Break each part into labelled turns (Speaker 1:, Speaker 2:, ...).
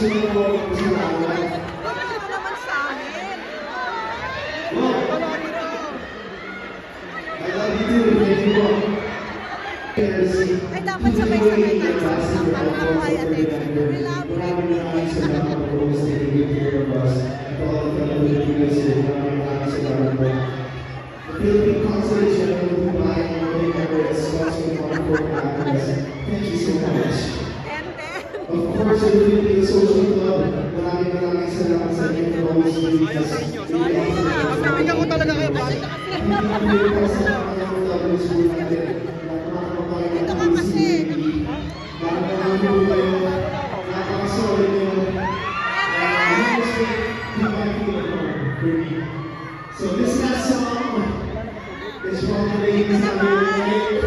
Speaker 1: Ay, dapat sabay-sabay tayo sa ulang para makuha yung attention. We love
Speaker 2: The Philippine Constellation of Dubai and Northern Emirates sponsored Hardcore Happiness. Thank you so much. Of course, the Philippine Social Club, maraming salamat sa inyo for always doing this.
Speaker 3: Nabigyan ko talaga kayo, pare.
Speaker 1: Ito ka kasi.
Speaker 2: So this last song is from the ladies of the night.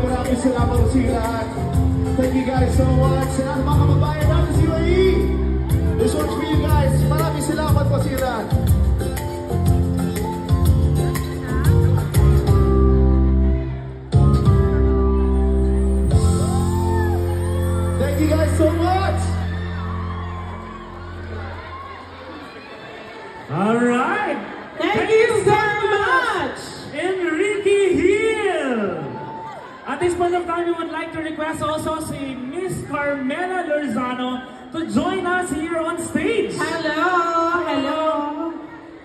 Speaker 2: Maraming salamat sa lahat. Thank you guys so much. Sa lahat mga kababayan natin sa UAE. This one's for you guys. Maraming salamat po sa lahat. Thank you guys so much.
Speaker 4: All right.
Speaker 3: Thank you so much.
Speaker 4: Enrique Hill. At this point of time, we would like to request also si Miss Carmela Lorzano to join us here on stage.
Speaker 3: Hello! Hello!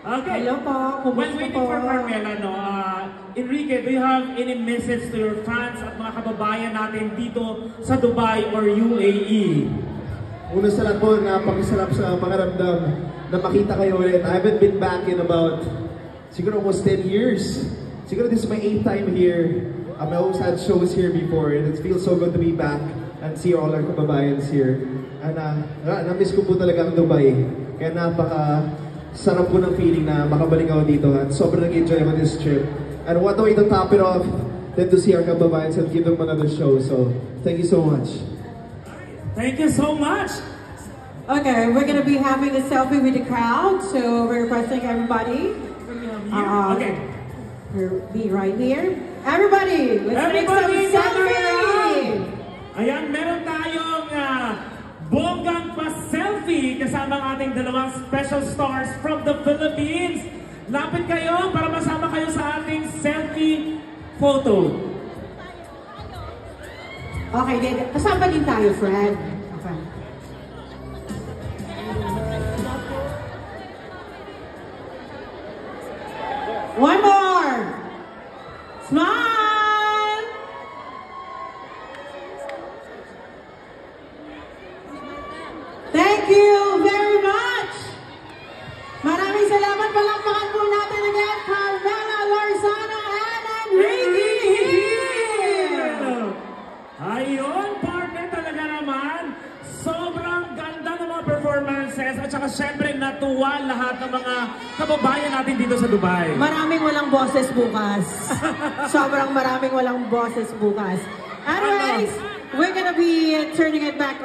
Speaker 4: Okay.
Speaker 3: Hello po.
Speaker 4: While waiting for Carmela, Enrique, do you have any message to your fans at mga kababayan natin dito sa Dubai or UAE?
Speaker 2: Una sa lahat po, napakasarap sa mga ramdam na makita kayo ulit. I haven't been back in about, siguro almost 10 years. Siguro this is my 8th time here. I always had shows here before and it feels so good to be back and see all our kababayans here. And na-miss ko po talaga ang Dubai. Kaya napaka-sarap po ng feeling na makabalik ako dito at sobrang nag-enjoy ako this trip. And what a way to top it off than to see our kababayans and give them another show. So, thank you so much.
Speaker 4: Thank you so much.
Speaker 3: Okay, we're gonna be having a selfie with the crowd, so we're requesting everybody.
Speaker 4: Okay.
Speaker 3: We'll be right here. Everybody, let's make some selfie!
Speaker 4: Ayan, meron tayong bonggang pa-selfie kasama ang ating dalawang special stars from the Philippines. Lapit kayo para masama kayo sa ating selfie photo.
Speaker 3: Okay, kasama din tayo, Fred. Okay. One more! Smile! Thank you very much! Maraming salamat. Palakpakan po natin again, Carmela Lorzano and Enrique Hill!
Speaker 4: Ayun, partner talaga naman. Sobrang ganda ng mga performances. boses at saka syempre natuwa lahat ng mga kababayan natin dito sa Dubai.
Speaker 3: Maraming walang boses bukas. Sobrang maraming walang boses bukas. Anyways, we're gonna be turning it back